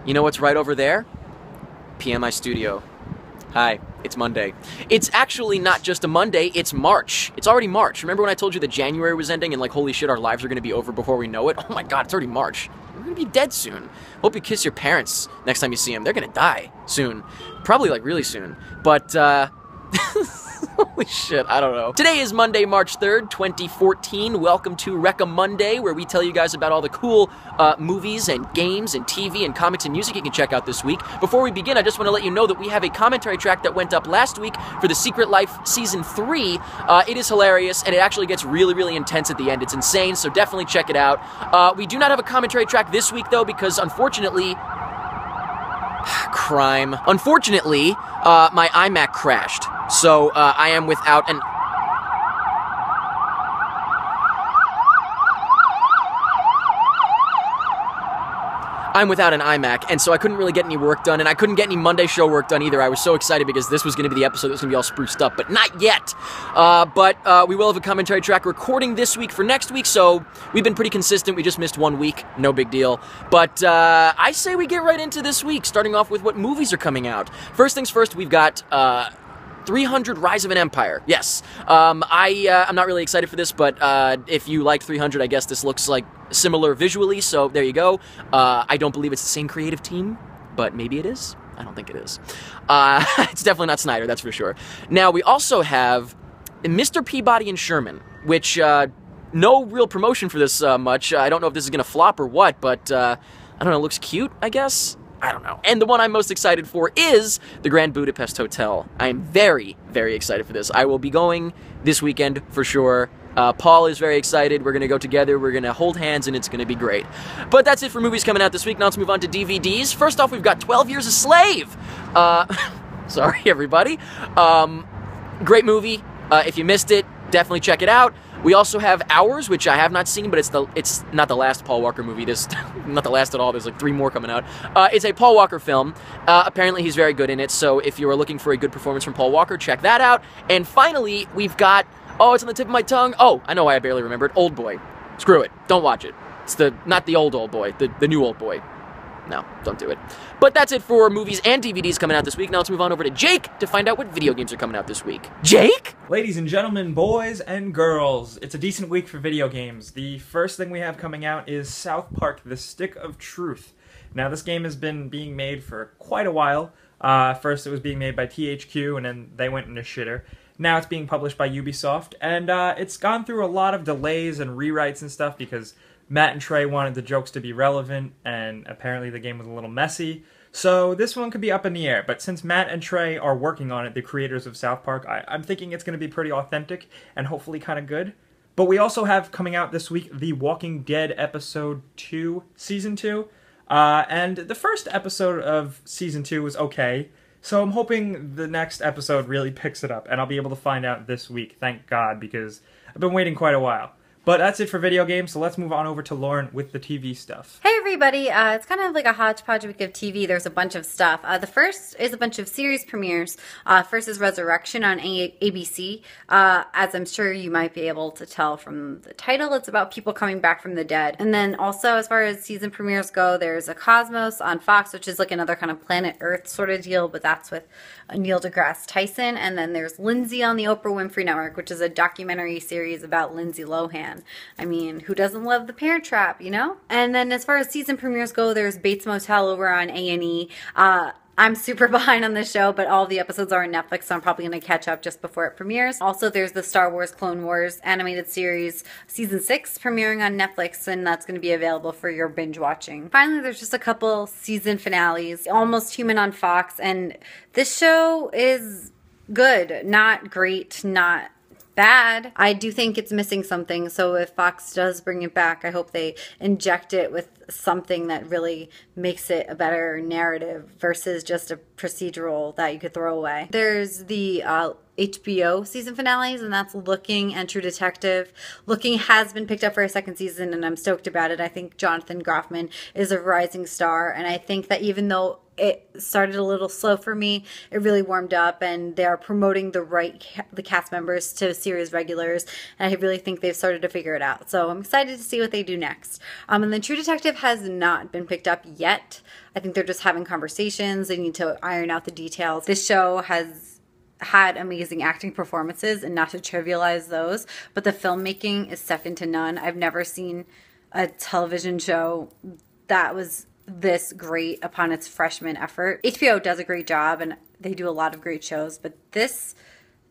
You know what's right over there? PMI Studio. Hi, it's Monday. It's actually not just a Monday, it's March. It's already March. Remember when I told you that January was ending and like, holy shit, our lives are gonna be over before we know it? Oh my god, it's already March. We're gonna be dead soon. Hope you kiss your parents next time you see them. They're gonna die soon. Probably like really soon. But, holy shit, I don't know. Today is Monday, March 3rd, 2014. Welcome to Recca Monday, where we tell you guys about all the cool movies and games and TV and comics and music you can check out this week. Before we begin, I just want to let you know that we have a commentary track that went up last week for The Secret Life Season 3. It is hilarious, and it actually gets really, really intense at the end. It's insane, so definitely check it out. We do not have a commentary track this week, though, because unfortunately... crime. Unfortunately, my iMac crashed, so I am without an... I'm without an iMac, and so I couldn't really get any work done, and I couldn't get any Monday show work done either. I was so excited because this was going to be the episode that was going to be all spruced up, but not yet. But we will have a commentary track recording this week for next week, so we've been pretty consistent. We just missed 1 week. No big deal. But I say we get right into this week, starting off with what movies are coming out. First things first, we've got... 300 Rise of an Empire. Yes. I'm not really excited for this, but if you like 300, I guess this looks like similar visually, so there you go. I don't believe it's the same creative team, but maybe it is. I don't think it is. It's definitely not Snyder, that's for sure. Now, we also have Mr. Peabody and Sherman, which, no real promotion for this much. I don't know if this is going to flop or what, but, I don't know, it looks cute, I guess? I don't know. And the one I'm most excited for is the Grand Budapest Hotel. I am very, very excited for this. I will be going this weekend for sure. Paul is very excited. We're going to go together. We're going to hold hands, and it's going to be great. But that's it for movies coming out this week. Now let's move on to DVDs. First off, we've got 12 Years a Slave. Sorry, everybody. Great movie. If you missed it, definitely check it out. We also have Hours, which I have not seen, but it's not the last Paul Walker movie. This not the last at all. There's like 3 more coming out. It's a Paul Walker film. Apparently he's very good in it, so if you are looking for a good performance from Paul Walker, check that out. And finally, we've got... Oh, it's on the tip of my tongue. Oh, I know why I barely remembered. Old Boy. Screw it. Don't watch it. It's not the old boy, the new old boy. No, don't do it. But that's it for movies and DVDs coming out this week. Now let's move on over to Jake to find out what video games are coming out this week. Jake? Ladies and gentlemen, boys and girls, it's a decent week for video games. The first thing we have coming out is South Park: The Stick of Truth. Now, this game has been being made for quite a while. First, it was being made by THQ, and then they went into shitter. Now it's being published by Ubisoft, and it's gone through a lot of delays and rewrites and stuff because Matt and Trey wanted the jokes to be relevant, and apparently the game was a little messy. So this one could be up in the air, but since Matt and Trey are working on it, the creators of South Park, I'm thinking it's going to be pretty authentic and hopefully kind of good. But we also have coming out this week The Walking Dead Episode 2, Season 2. And the first episode of Season 2 was okay, so I'm hoping the next episode really picks it up, and I'll be able to find out this week, thank God, because I've been waiting quite a while. But that's it for video games, so let's move on over to Lauren with the TV stuff. Hey everybody, it's kind of like a hodgepodge week of TV. There's a bunch of stuff. The first is a bunch of series premieres. First is Resurrection on ABC. As I'm sure you might be able to tell from the title, it's about people coming back from the dead. And then also, as far as season premieres go, there's a Cosmos on Fox, which is like another kind of Planet Earth sort of deal, but that's with Neil deGrasse Tyson. And then there's Lindsay on the Oprah Winfrey Network, which is a documentary series about Lindsay Lohan. I mean, who doesn't love The Parent Trap, you know? And then as far as season premieres go, there's Bates Motel over on A&E. I'm super behind on this show, but all the episodes are on Netflix, so I'm probably going to catch up just before it premieres. Also, there's the Star Wars Clone Wars animated series Season 6 premiering on Netflix, and that's going to be available for your binge watching. Finally, there's just a couple season finales. Almost Human on Fox, and this show is good. Not great, not bad. I do think it's missing something, so if Fox does bring it back, I hope they inject it with something that really makes it a better narrative versus just a procedural that you could throw away. There's the HBO season finales, and that's Looking and True Detective. Looking has been picked up for a second season, and I'm stoked about it. I think Jonathan Groffman is a rising star, and I think that even though it started a little slow for me. It really warmed up, and they are promoting the cast members to series regulars, and I really think they've started to figure it out. So I'm excited to see what they do next. And then True Detective has not been picked up yet. I think they're just having conversations. They need to iron out the details. This show has had amazing acting performances, and not to trivialize those, but the filmmaking is second to none. I've never seen a television show that was this great upon its freshman effort. HBO does a great job, and they do a lot of great shows, but this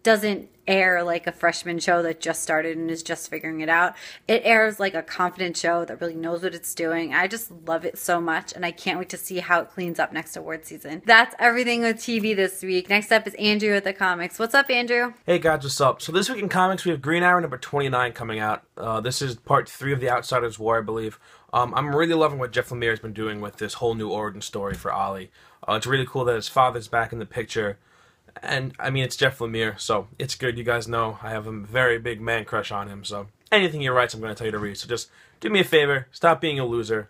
doesn't air like a freshman show that just started and is just figuring it out. It airs like a confident show that really knows what it's doing. I just love it so much, and I can't wait to see how it cleans up next award season. That's everything with TV this week. Next up is Andrew with the comics. What's up, Andrew? Hey guys, what's up? So this week in comics, we have Green Arrow number 29 coming out. This is part 3 of the Outsiders War, I believe. I'm really loving what Jeff Lemire has been doing with this whole new origin story for Ollie. It's really cool that his father's back in the picture. And, I mean, it's Jeff Lemire, so it's good. You guys know I have a very big man crush on him, so anything he writes I'm going to tell you to read. So just do me a favor, stop being a loser,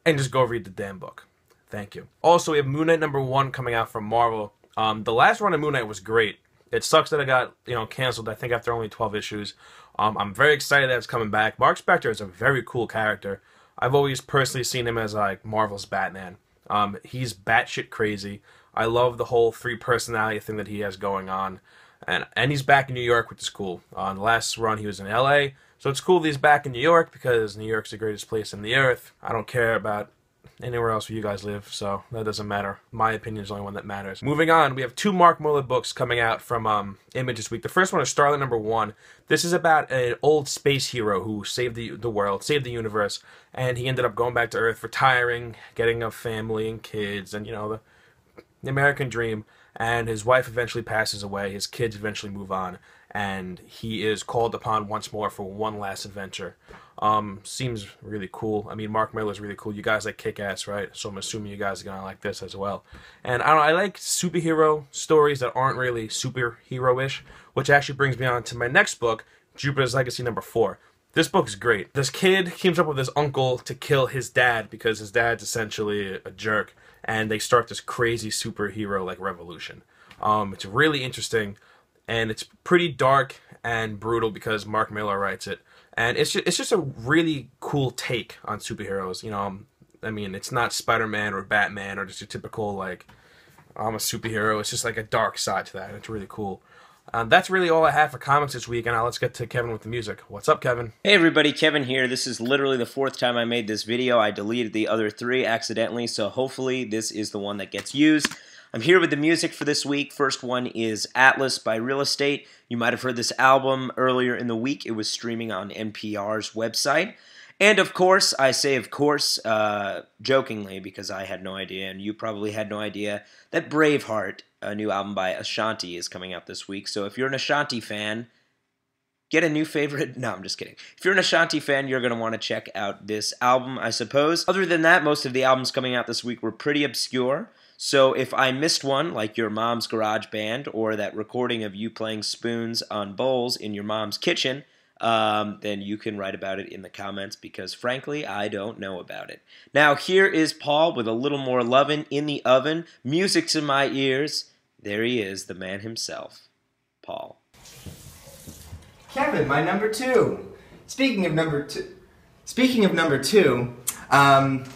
and just go read the damn book. Thank you. Also, we have Moon Knight number 1 coming out from Marvel. The last run of Moon Knight was great. It sucks that it got, canceled, I think, after only 12 issues. I'm very excited that it's coming back. Mark Spector is a very cool character. I've always personally seen him as, like, Marvel's Batman. He's batshit crazy. I love the whole 3-personality thing that he has going on. And he's back in New York, which is cool. On the last run, he was in LA. So it's cool that he's back in New York, because New York's the greatest place on the earth. I don't care about anywhere else where you guys live, so that doesn't matter. My opinion is the only one that matters. Moving on, we have 2 Mark Millar books coming out from Image this week. The first one is Starlight number 1. This is about an old space hero who saved the world, saved the universe, and he ended up going back to Earth, retiring, getting a family and kids, and, the American dream. And his wife eventually passes away, his kids eventually move on, and he is called upon once more for one last adventure. Seems really cool. I mean, Mark Millar's really cool. You guys like Kick-Ass, right? So I'm assuming you guys are gonna like this as well. And I don't know, I like superhero stories that aren't really superhero-ish, which actually brings me on to my next book, Jupiter's Legacy number 4. This book's great. This kid teams up with his uncle to kill his dad, because his dad's essentially a jerk, and they start this crazy superhero revolution. It's really interesting, and it's pretty dark and brutal because Mark Millar writes it, and it's just a really cool take on superheroes. I mean, it's not Spider-Man or Batman or just a typical I'm a superhero. It's just like a dark side to that, and it's really cool. That's really all I have for comics this week, and now let's get to Kevin with the music. What's up, Kevin? Hey everybody, Kevin here. This is literally the 4th time I made this video. I deleted the other 3 accidentally, so hopefully this is the one that gets used. I'm here with the music for this week. First one is Atlas by Real Estate. You might have heard this album earlier in the week. It was streaming on NPR's website. And of course, I say of course, jokingly, because I had no idea, and you probably had no idea, that Braveheart, a new album by Ashanti, is coming out this week. So if you're an Ashanti fan, get a new favorite. No, I'm just kidding. If you're an Ashanti fan, you're going to want to check out this album, I suppose. Other than that, most of the albums coming out this week were pretty obscure. So if I missed one, like your mom's garage band, or that recording of you playing spoons on bowls in your mom's kitchen, then you can write about it in the comments, because frankly, I don't know about it. Now, here is Paul with a little more lovin' in the oven. Music's in my ears. There he is, the man himself, Paul. Kevin, my number 2. Speaking of number 2,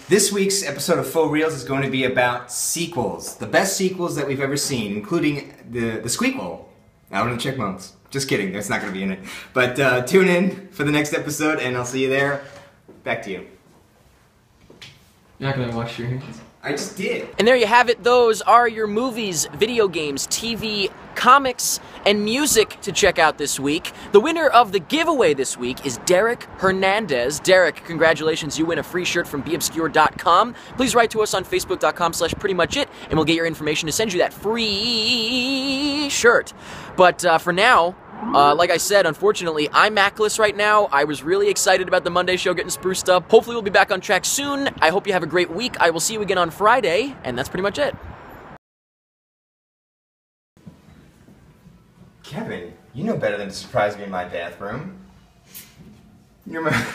this week's episode of Faux Reels is going to be about sequels. The best sequels that we've ever seen, including the Squeakquel, Alvin and the Chipmunks. Just kidding, that's not going to be in it. But tune in for the next episode, and I'll see you there. Back to you. You're not going to wash your hands? I just did. And there you have it. Those are your movies, video games, TV, comics, and music to check out this week. The winner of the giveaway this week is Derek Hernandez. Derek, congratulations. You win a free shirt from beobscure.com. Please write to us on facebook.com/prettymuchit, and we'll get your information to send you that free shirt. But for now, like I said, unfortunately, I'm Macless right now. I was really excited about the Monday show getting spruced up. Hopefully we'll be back on track soon. I hope you have a great week. I will see you again on Friday, and that's pretty much it. Kevin, you know better than to surprise me in my bathroom. You're my...